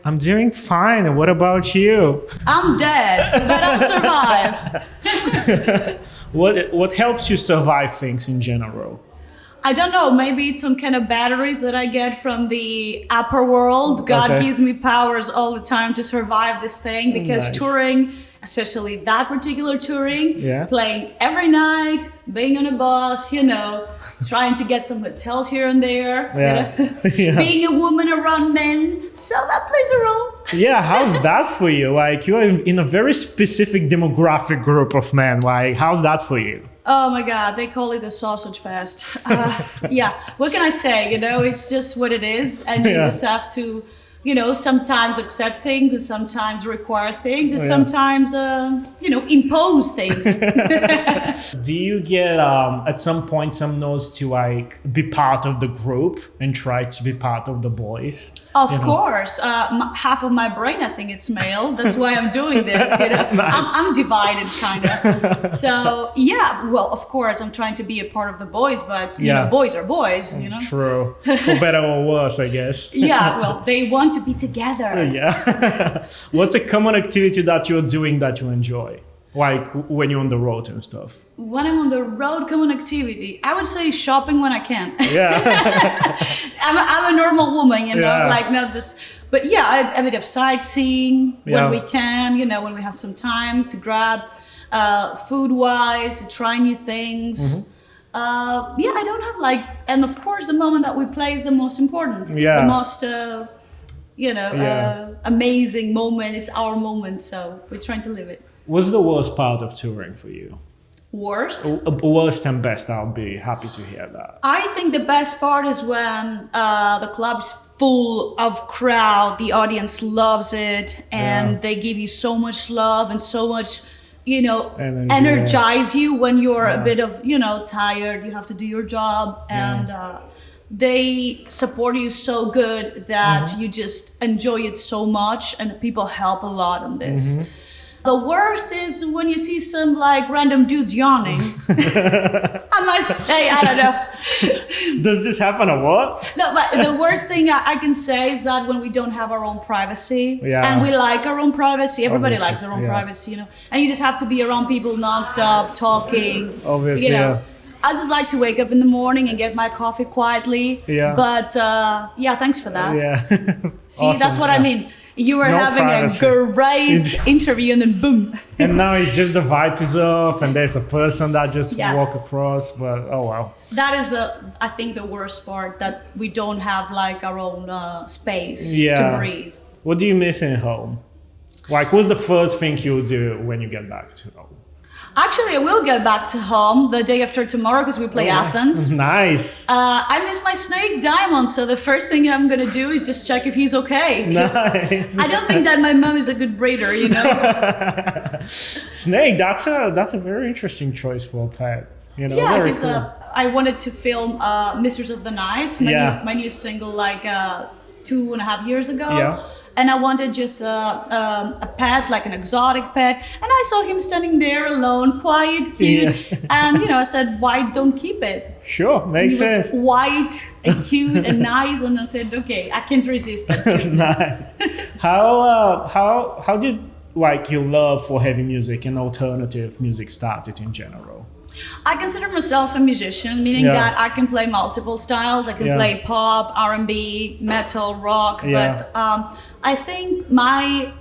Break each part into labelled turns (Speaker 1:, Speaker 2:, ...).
Speaker 1: I'm doing fine. What about you?
Speaker 2: I'm dead, but I'll survive.
Speaker 1: What helps you survive things in general?
Speaker 2: I don't know, maybe it's some kind of batteries that I get from the upper world. God gives me powers all the time to survive this thing, because touring, especially that particular touring, playing every night, being on a bus, trying to get some hotels here and there, being a woman around men, so that plays a role.
Speaker 1: Yeah, how's that for you? Like, you're in a very specific demographic group of men. Like, how's that for you?
Speaker 2: Oh my God, they call it a sausage fest. What can I say? It's just what it is. And you just have to, sometimes accept things and sometimes require things and sometimes, impose things.
Speaker 1: Do you get, at some point, some no's to like be part of the group and try to be part of the boys?
Speaker 2: Of course. Half of my brain, I think it's male. That's why I'm doing this. Nice. I'm divided, kind of. So, well, of course, I'm trying to be a part of the boys, but, boys are boys,
Speaker 1: True. For better or worse, I guess.
Speaker 2: Well, they want to be together.
Speaker 1: Yeah. What's a common activity that you're doing that you enjoy? Like when you're on the road and stuff.
Speaker 2: When I'm on the road, common activity, I would say shopping when I can.
Speaker 1: Yeah.
Speaker 2: I'm a normal woman, like not just, but a bit of sightseeing when we can, when we have some time to grab, food-wise, to try new things. I don't have and of course the moment that we play is the most important. The most, amazing moment. It's our moment, so we're trying to live it.
Speaker 1: What's the worst part of touring for you?
Speaker 2: Worst?
Speaker 1: Worst and best. I'll be happy to hear that.
Speaker 2: I think the best part is when the club's full of crowd, the audience loves it, and they give you so much love and so much, energize you when you're a bit of, tired, you have to do your job, and they support you so good that you just enjoy it so much, and people help a lot on this. The worst is when you see some random dudes yawning. I must say, I don't know.
Speaker 1: Does this happen a lot?
Speaker 2: No, but the worst thing I can say is that when we don't have our own privacy, and we like our own privacy, everybody likes their own privacy, and you just have to be around people nonstop, talking.
Speaker 1: Obviously,
Speaker 2: I just like to wake up in the morning and get my coffee quietly. But thanks for that. See, awesome. That's what I mean. You were having privacy. A great interview and then boom.
Speaker 1: And now it's just the vibe is off and there's a person that just walk across, but oh wow.
Speaker 2: That is I think the worst part, that we don't have our own space to breathe.
Speaker 1: What do you miss in home? What's the first thing you do when you get back to home?
Speaker 2: Actually, I will get back to home the day after tomorrow because we play Athens.
Speaker 1: Nice.
Speaker 2: I miss my snake Diamond, so the first thing I'm going to do is just check if he's okay.
Speaker 1: Nice.
Speaker 2: I don't think that my mom is a good breeder,
Speaker 1: Snake, that's a very interesting choice for a pet.
Speaker 2: Yeah, cool. I wanted to film Mistress of the Night, my new single, 2.5 years ago. Yeah. And I wanted just a pet, an exotic pet. And I saw him standing there alone, quiet, cute. And, I said, why don't keep it?
Speaker 1: Sure, makes sense.
Speaker 2: He was white and cute and nice. And I said, okay, I can't resist that.
Speaker 1: Nice. How did your love for heavy music and alternative music started in general?
Speaker 2: I consider myself a musician, meaning that I can play multiple styles. I can play pop, R&B, metal, rock. But I think my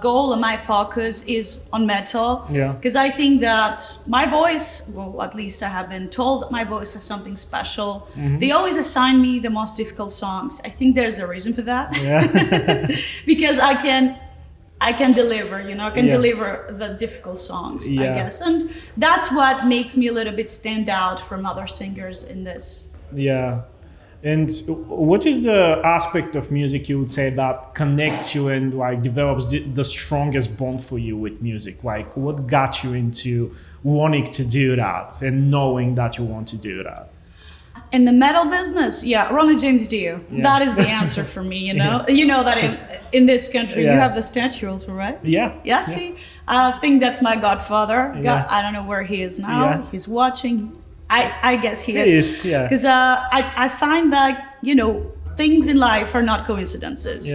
Speaker 2: goal and my focus is on metal. Because I think that my voice, well, at least I have been told that my voice has something special. They always assign me the most difficult songs. I think there's a reason for that. Because I can deliver, I can deliver the difficult songs, I guess. And that's what makes me a little bit stand out from other singers in this. Yeah.
Speaker 1: And what is the aspect of music you would say that connects you and develops the strongest bond for you with music? What got you into wanting to do that and knowing that you want to do that?
Speaker 2: In the metal business, Ronnie James Dio. That is the answer for me, You know that in this country you have the statue also, right? Yeah, see? I think that's my godfather. I don't know where he is now. He's watching. I guess he is. Because I find that, things in life are not coincidences.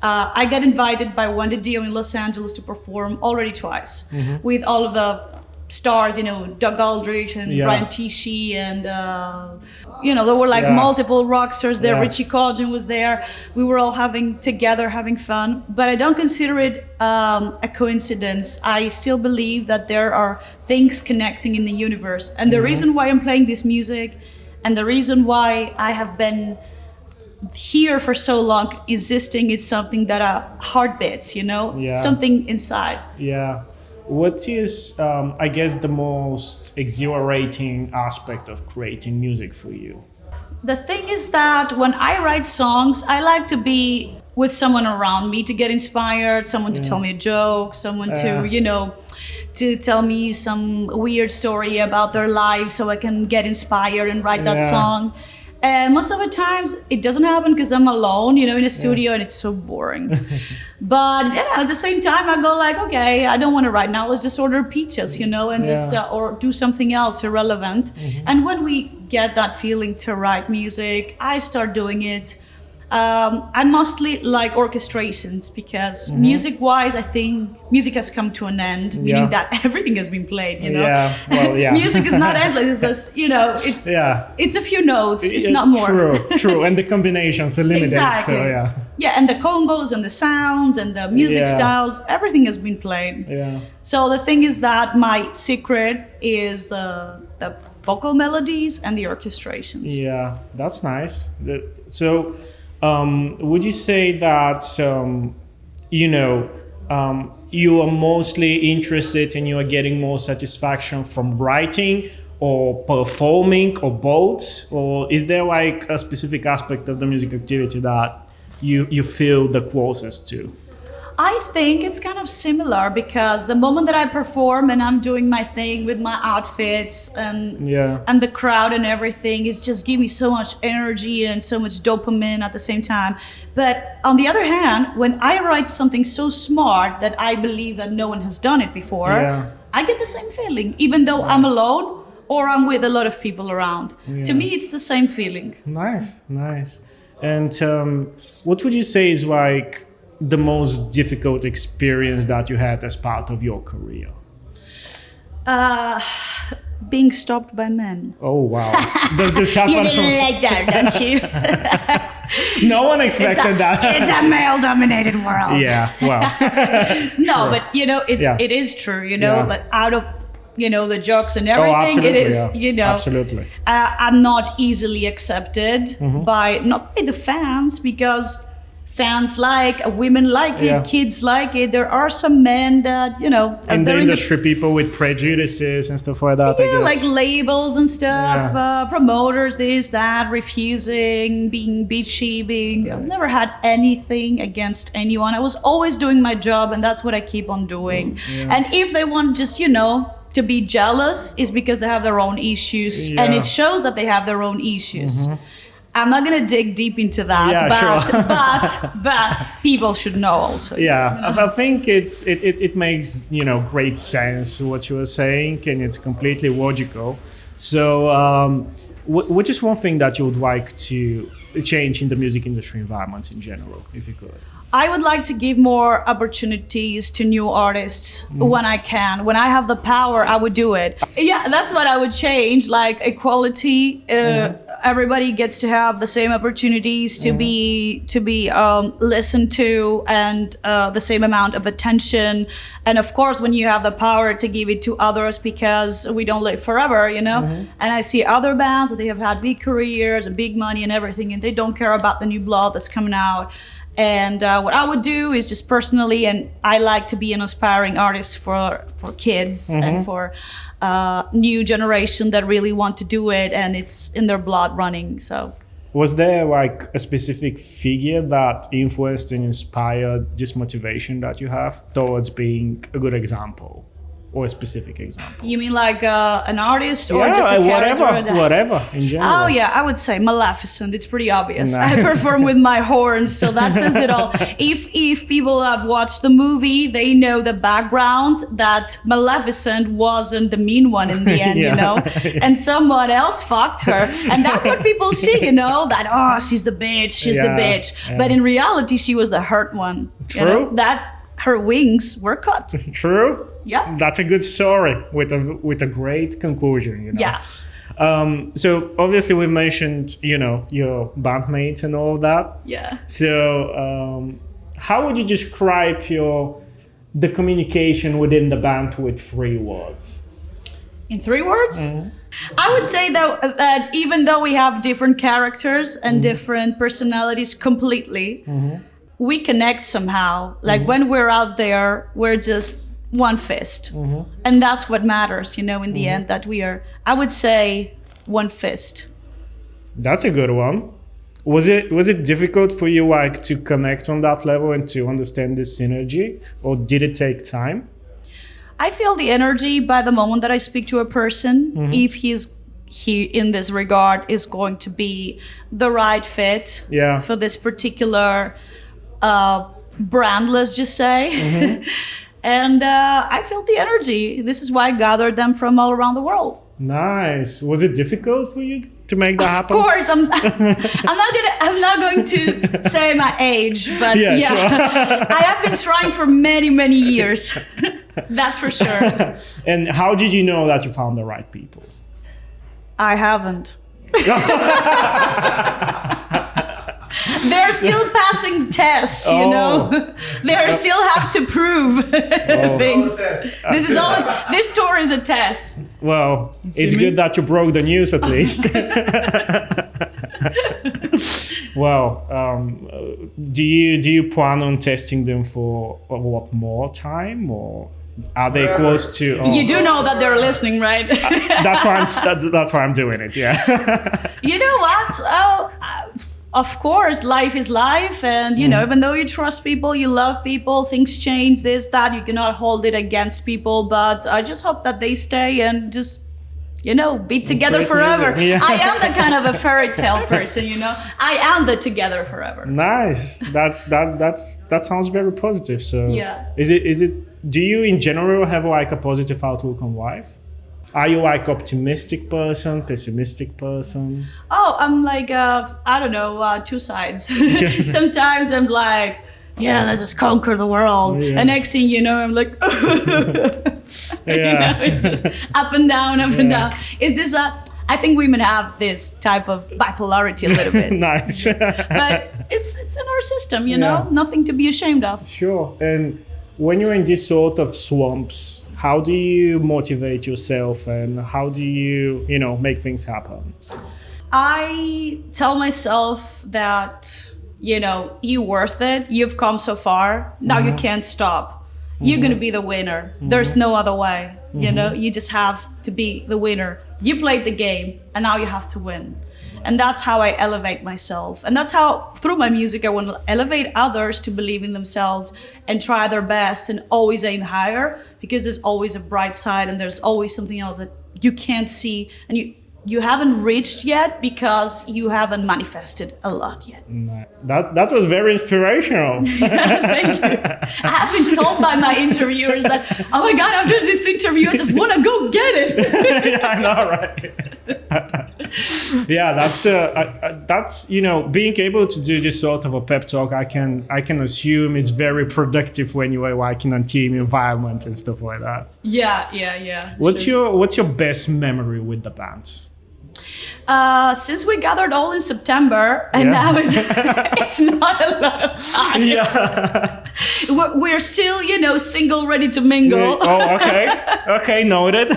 Speaker 2: I got invited by Wendy Dio in Los Angeles to perform already twice with all of the stars, Doug Aldrich and Brian Tichy, and there were like multiple rock stars there. Richie Colgan was there. We were all having fun. But I don't consider it a coincidence. I still believe that there are things connecting in the universe, and the reason why I'm playing this music, and the reason why I have been here for so long existing, is something that heart beats, something inside.
Speaker 1: Yeah. What is, I guess, the most exhilarating aspect of creating music for you?
Speaker 2: The thing is that when I write songs, I like to be with someone around me to get inspired, someone to tell me a joke, someone to tell me some weird story about their life so I can get inspired and write that song. And most of the times it doesn't happen because I'm alone, in a studio, and it's so boring. But at the same time, I go like, okay, I don't want to write now. Let's just order pizzas, and just or do something else irrelevant. And when we get that feeling to write music, I start doing it. I mostly like orchestrations because music-wise, I think music has come to an end, meaning that everything has been played. Music is not endless. It's just, it's a few notes. It's not more.
Speaker 1: True. And the combinations are limited.
Speaker 2: Exactly.
Speaker 1: So,
Speaker 2: and the combos and the sounds and the music styles, everything has been played.
Speaker 1: Yeah.
Speaker 2: So the thing is that my secret is the vocal melodies and the orchestrations.
Speaker 1: Yeah, that's nice. So. Would you say that you are mostly interested and you are getting more satisfaction from writing or performing or both? Or is there like a specific aspect of the music activity that you feel the closest to?
Speaker 2: I think it's kind of similar because the moment that I perform and I'm doing my thing with my outfits and the crowd and everything, it's just give me so much energy and so much dopamine at the same time. But on the other hand, when I write something so smart that I believe that no one has done it before, I get the same feeling, even though I'm alone or I'm with a lot of people around. To me, it's the same feeling.
Speaker 1: Nice. And what would you say is like the most difficult experience that you had as part of your career?
Speaker 2: Being stopped by men.
Speaker 1: Oh, wow. Does this happen?
Speaker 2: You didn't like that, don't you?
Speaker 1: No one expected that.
Speaker 2: It's a male-dominated world.
Speaker 1: Yeah, well.
Speaker 2: No, but it is true, like out of the jokes and everything, it is,
Speaker 1: Absolutely.
Speaker 2: I'm not easily accepted by the fans, because fans like it, women like it, kids like it. There are some men that, in
Speaker 1: the industry, people with prejudices and stuff like that, I guess.
Speaker 2: Like labels and stuff, promoters, this, that, refusing, being bitchy, I've never had anything against anyone. I was always doing my job, and that's what I keep on doing. And if they want just, to be jealous, is because they have their own issues, and it shows that they have their own issues. I'm not gonna dig deep into that, but people should know also.
Speaker 1: I think it makes great sense what you were saying, and it's completely logical. So, what is one thing that you would like to change in the music industry environment in general, if you could?
Speaker 2: I would like to give more opportunities to new artists when I can. When I have the power, I would do it. Yeah, that's what I would change, like equality. Everybody gets to have the same opportunities to be listened to, and the same amount of attention. And of course, when you have the power to give it to others, because we don't live forever, And I see other bands that they have had big careers and big money and everything, and they don't care about the new blood that's coming out. And what I would do is just personally, and I like to be an aspiring artist for kids and for new generation that really want to do it, and it's in their blood running. So,
Speaker 1: was there like a specific figure that influenced and inspired this motivation that you have towards being a good example? or a specific example?
Speaker 2: You mean like an artist or just a character?
Speaker 1: Whatever in general.
Speaker 2: Oh yeah, I would say Maleficent. It's pretty obvious.
Speaker 1: Nice.
Speaker 2: I perform with my horns, so that says it all. If people have watched the movie, they know the background that Maleficent wasn't the mean one in the end,
Speaker 1: Yeah.
Speaker 2: you know, and someone else fucked her, and that's what people see, you know, that she's the bitch, she's the bitch, but in reality she was the hurt one.
Speaker 1: True.
Speaker 2: You know? That her wings were cut.
Speaker 1: True.
Speaker 2: Yeah.
Speaker 1: That's a good story with a great conclusion, you know.
Speaker 2: Yeah.
Speaker 1: So obviously we mentioned, you know, your bandmates and all of that.
Speaker 2: Yeah.
Speaker 1: So how would you describe the communication within the band with 3 words?
Speaker 2: In 3 words?
Speaker 1: Mm-hmm.
Speaker 2: I would say that even though we have different characters and different personalities completely, we connect somehow. Like when we're out there, we're just one fist. And that's what matters, you know, in the end, that we are, I would say, one fist.
Speaker 1: That's a good one. Was it difficult for you like to connect on that level and to understand this synergy, or did it take time?
Speaker 2: I feel the energy by the moment that I speak to a person, if he in this regard is going to be the right fit for this particular brand, let's just say. And I felt the energy. This is why I gathered them from all around the world.
Speaker 1: Nice. Was it difficult for you to make that happen?
Speaker 2: Of course, I'm not going to say my age, but
Speaker 1: Yeah,
Speaker 2: yeah,
Speaker 1: sure.
Speaker 2: I have been trying for many, many years. That's for sure.
Speaker 1: And how did you know that you found the right people?
Speaker 2: I haven't. They're still passing tests, you know. They still have to prove things. This tour is a test.
Speaker 1: Well, it's good that you broke the news at least. Well, do you plan on testing them for what, more time, or are they close to?
Speaker 2: You do know that they're listening, right?
Speaker 1: That's why I'm doing it. Yeah.
Speaker 2: You know what? Of course, life is life, and you know, even though you trust people, you love people, things change, this, that, you cannot hold it against people. But I just hope that they stay and just, you know, be together forever.
Speaker 1: Yeah.
Speaker 2: I am the kind of a fairy tale person, you know. I am the together forever.
Speaker 1: Nice. That sounds very positive. So
Speaker 2: yeah.
Speaker 1: Is it? Do you in general have like a positive outlook on life? Are you like optimistic person, pessimistic person?
Speaker 2: Oh, I'm like, I don't know, 2 sides. Sometimes I'm like, yeah, let's just conquer the world.
Speaker 1: Yeah.
Speaker 2: And next thing you know, I'm like,
Speaker 1: Yeah.
Speaker 2: you know, it's just up and down, up and down. It's just, I think women have this type of bipolarity a little bit.
Speaker 1: Nice.
Speaker 2: But it's in our system, you know, nothing to be ashamed of.
Speaker 1: Sure. And when you're in this sort of slumps, how do you motivate yourself, and how do you, make things happen?
Speaker 2: I tell myself that, you're worth it. You've come so far. Now you can't stop. You're going to be the winner. There's no other way. You just have to be the winner. You played the game and now you have to win. And that's how I elevate myself. And that's how, through my music, I want to elevate others to believe in themselves and try their best and always aim higher, because there's always a bright side and there's always something else that you can't see and you haven't reached yet because you haven't manifested a lot yet.
Speaker 1: That was very inspirational.
Speaker 2: Thank you. I have been told by my interviewers that, oh my God, after this interview, I just want to go get it.
Speaker 1: Yeah, I know, right? Yeah, that's being able to do this sort of a pep talk. I can assume it's very productive when you are like in a team environment and stuff like that.
Speaker 2: Yeah.
Speaker 1: What's your best memory with the band?
Speaker 2: Since we gathered all in September, and now it's not a lot of time.
Speaker 1: Yeah.
Speaker 2: We're still, single, ready to mingle.
Speaker 1: Oh, okay. Okay, noted.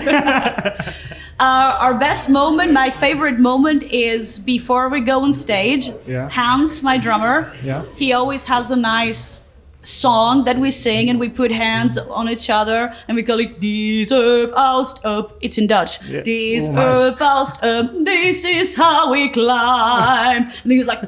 Speaker 2: Our best moment, my favorite moment, is before we go on stage.
Speaker 1: Yeah.
Speaker 2: Hans, my drummer,
Speaker 1: Yeah.
Speaker 2: he always has a nice song that we sing and we put hands on each other and we call it Diese Faust up. It's in Dutch.
Speaker 1: Yeah.
Speaker 2: Diese
Speaker 1: Nice.
Speaker 2: Faust up. This is how we climb. And he was like,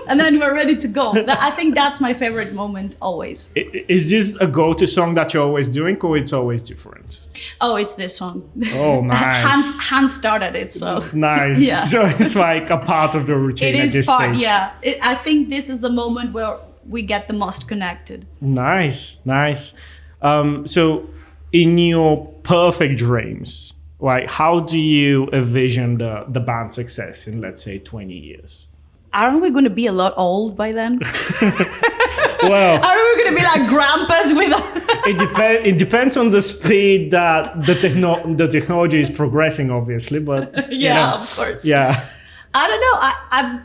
Speaker 2: and then we're ready to go. I think that's my favorite moment always.
Speaker 1: Is this a go-to song that you're always doing, or it's always different?
Speaker 2: Oh, it's this song.
Speaker 1: Oh, nice.
Speaker 2: Hans started it, so.
Speaker 1: Nice.
Speaker 2: Yeah.
Speaker 1: So it's like a part of the routine
Speaker 2: It
Speaker 1: at
Speaker 2: is
Speaker 1: this
Speaker 2: part,
Speaker 1: stage.
Speaker 2: yeah. I think this is the moment where we get the most connected.
Speaker 1: Nice. So in your perfect dreams, like how do you envision the band's success in, let's say, 20 years?
Speaker 2: Aren't we going to be a lot old by then?
Speaker 1: Well,
Speaker 2: Are we going to be like grandpas with
Speaker 1: it depends on the speed that the technology is progressing, obviously, but you
Speaker 2: Yeah,
Speaker 1: know,
Speaker 2: of course.
Speaker 1: yeah.
Speaker 2: I don't know.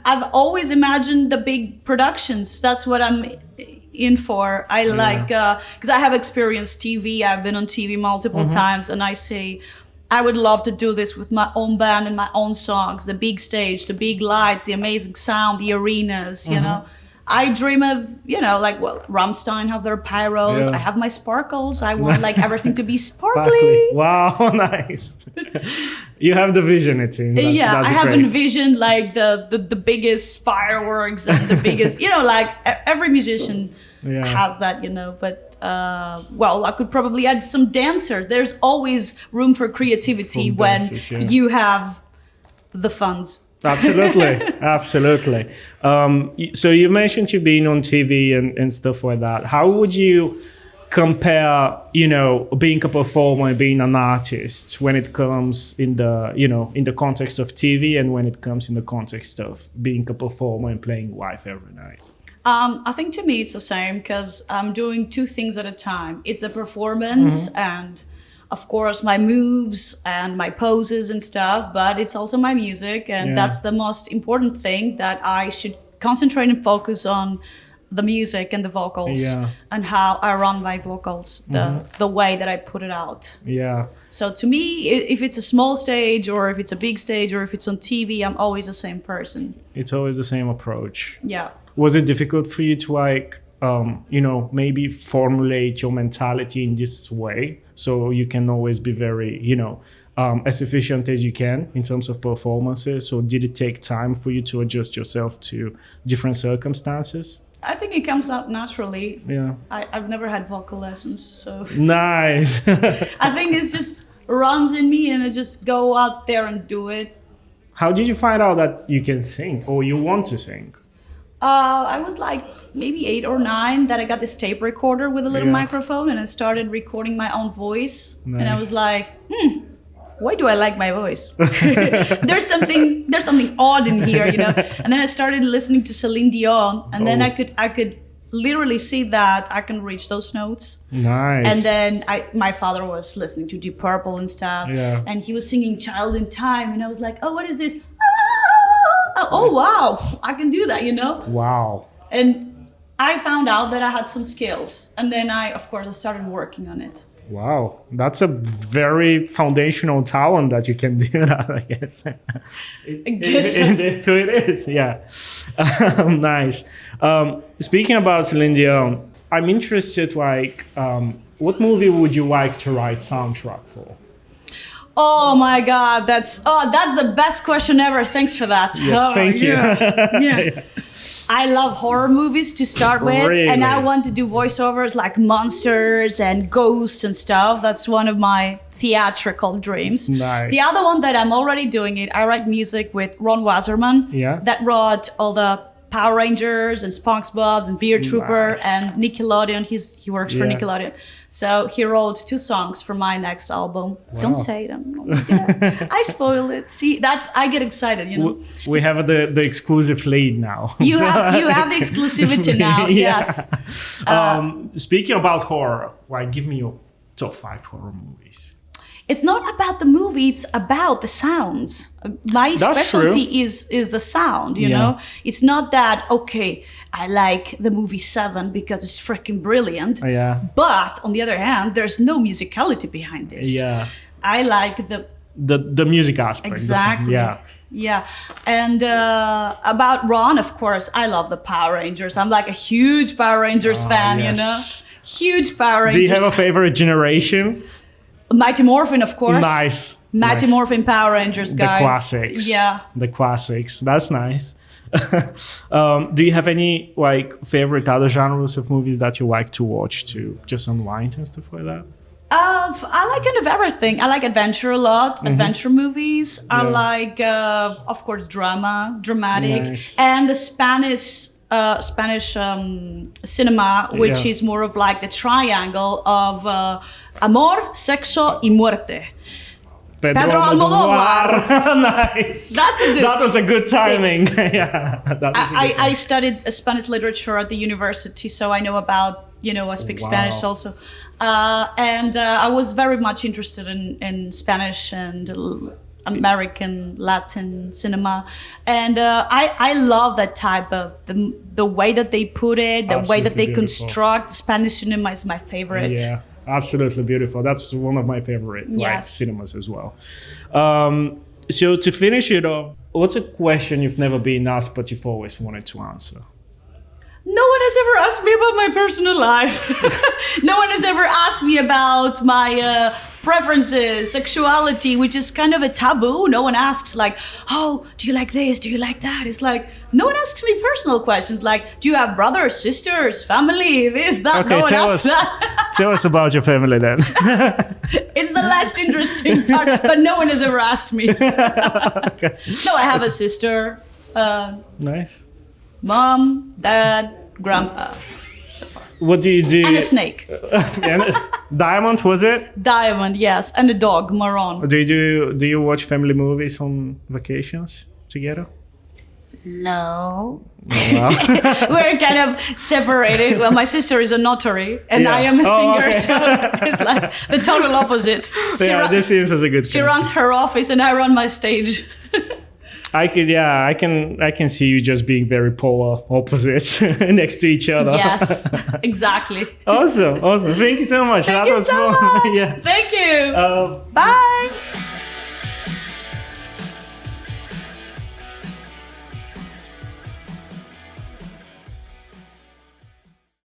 Speaker 2: I've always imagined the big productions. That's what I'm in for. I like because I have experienced TV. I've been on TV multiple times, and I say I would love to do this with my own band and my own songs. The big stage, the big lights, the amazing sound, the arenas. You know. I dream of, like, Rammstein have their pyros.
Speaker 1: Yeah.
Speaker 2: I have my sparkles. I want, like, everything to be sparkly.
Speaker 1: Wow, nice. You have the vision, it seems. That's
Speaker 2: I have
Speaker 1: great.
Speaker 2: envisioned, like, the biggest fireworks and the biggest, like, every musician has that, But, I could probably add some dancers. There's always room for creativity when
Speaker 1: dancers,
Speaker 2: you have the funds.
Speaker 1: Absolutely. So you mentioned you being on TV and stuff like that. How would you compare, being a performer and being an artist when it comes in the context of TV and when it comes in the context of being a performer and playing live every night?
Speaker 2: I think to me it's the same because I'm doing two things at a time. It's a performance and of course my moves and my poses and stuff, but it's also my music, and that's the most important thing, that I should concentrate and focus on the music and the vocals and how I run my vocals, the way that I put it out.
Speaker 1: Yeah.
Speaker 2: So to me, if it's a small stage or if it's a big stage or if it's on TV, I'm always the same person.
Speaker 1: It's always the same approach.
Speaker 2: Yeah.
Speaker 1: Was it difficult for you to maybe formulate your mentality in this way so you can always be very, as efficient as you can in terms of performances? So did it take time for you to adjust yourself to different circumstances?
Speaker 2: I think it comes out naturally.
Speaker 1: Yeah.
Speaker 2: I've never had vocal lessons, so.
Speaker 1: Nice.
Speaker 2: I think it's just runs in me and I just go out there and do it.
Speaker 1: How did you find out that you can sing or you want to sing?
Speaker 2: I was like maybe 8 or 9 that I got this tape recorder with a little microphone and I started recording my own voice.
Speaker 1: Nice.
Speaker 2: And I was like, why do I like my voice? There's something odd in here, And then I started listening to Celine Dion, and then I could literally see that I can reach those notes.
Speaker 1: Nice.
Speaker 2: And then my father was listening to Deep Purple and stuff, and he was singing Child in Time, and I was like, oh, what is this? Oh, wow, I can do that,
Speaker 1: Wow.
Speaker 2: And I found out that I had some skills, and then I started working on it.
Speaker 1: Wow, that's a very foundational talent that you can do that, I guess. It is, yeah. Nice. Speaking about Celine Dion, I'm interested, what movie would you like to write soundtrack for?
Speaker 2: Oh my God, that's the best question ever. Thanks for that.
Speaker 1: Yes, thank you.
Speaker 2: Yeah. I love horror movies to start with,
Speaker 1: Really?
Speaker 2: and I want to do voiceovers like monsters and ghosts and stuff. That's one of my theatrical dreams.
Speaker 1: Nice.
Speaker 2: The other one that I'm already doing it, I write music with Ron Wasserman.
Speaker 1: Yeah.
Speaker 2: That wrote all the Power Rangers and SpongeBob and Veer Trooper
Speaker 1: Nice.
Speaker 2: and Nickelodeon. He works for Nickelodeon. So he wrote 2 songs for my next album.
Speaker 1: Wow.
Speaker 2: Don't say them. I spoil it. See, I get excited,
Speaker 1: We have the exclusive lead now.
Speaker 2: You have the exclusivity now.
Speaker 1: Yeah.
Speaker 2: Yes.
Speaker 1: Speaking about horror, give me your top 5 horror movies.
Speaker 2: It's not about the movie, it's about the sounds. My
Speaker 1: That's
Speaker 2: specialty
Speaker 1: true.
Speaker 2: is the sound, you know? It's not that, okay, I like the movie 7 because it's freaking brilliant.
Speaker 1: Yeah.
Speaker 2: But on the other hand, there's no musicality behind this.
Speaker 1: Yeah.
Speaker 2: I like
Speaker 1: The music aspect.
Speaker 2: exactly. Yeah. And about Ron, of course, I love the Power Rangers. I'm like a huge Power Rangers fan,
Speaker 1: yes.
Speaker 2: you know? Huge Power Rangers.
Speaker 1: Do you have a favorite generation?
Speaker 2: Mighty Morphin, of course.
Speaker 1: Nice.
Speaker 2: Mighty Morphin Power Rangers, guys.
Speaker 1: The classics.
Speaker 2: Yeah.
Speaker 1: The classics. That's nice. Do you have any like favorite other genres of movies that you like to watch to just unwind and stuff like that?
Speaker 2: I like kind of everything. I like adventure a lot, adventure movies. I like, of course, dramatic,
Speaker 1: Nice.
Speaker 2: and the Spanish cinema, which is more of like the triangle of amor, sexo y muerte. Pedro Almodovar.
Speaker 1: Nice.
Speaker 2: That's
Speaker 1: that was a good timing. Yeah.
Speaker 2: I studied Spanish literature at the university, so I know about, I speak Spanish also. And I was very much interested in Spanish and American Latin cinema. And I love that type of, the way that they put it, the way that they construct. Spanish cinema is my favorite.
Speaker 1: Yeah. Absolutely beautiful. That's one of my favorite cinemas as well. So to finish it off, what's a question you've never been asked but you've always wanted to answer?
Speaker 2: No one has ever asked me about my personal life. No one has ever asked me about my preferences, sexuality, which is kind of a taboo. No one asks like, oh, do you like this? Do you like that? It's like, no one asks me personal questions like, do you have brothers, sisters, family, this, that?
Speaker 1: Okay,
Speaker 2: no one asks that.
Speaker 1: Tell us about your family then.
Speaker 2: It's the last interesting part, but no one has ever asked me.
Speaker 1: Okay.
Speaker 2: No, I have a sister.
Speaker 1: Nice.
Speaker 2: Mom, dad, grandpa. So far.
Speaker 1: What do you do?
Speaker 2: And a snake.
Speaker 1: Diamond, was it?
Speaker 2: Diamond, yes. And a dog, Maron.
Speaker 1: Do you watch family movies on vacations together?
Speaker 2: No.
Speaker 1: Well.
Speaker 2: We're kind of separated. Well, my sister is a notary and I am a singer, so it's like the total opposite.
Speaker 1: This seems as a good
Speaker 2: She runs her office and I run my stage.
Speaker 1: I can see you just being very polar opposites next to each other.
Speaker 2: Yes, exactly.
Speaker 1: Awesome. Thank you so much.
Speaker 2: Thank you so much. Yeah. Thank you. Bye.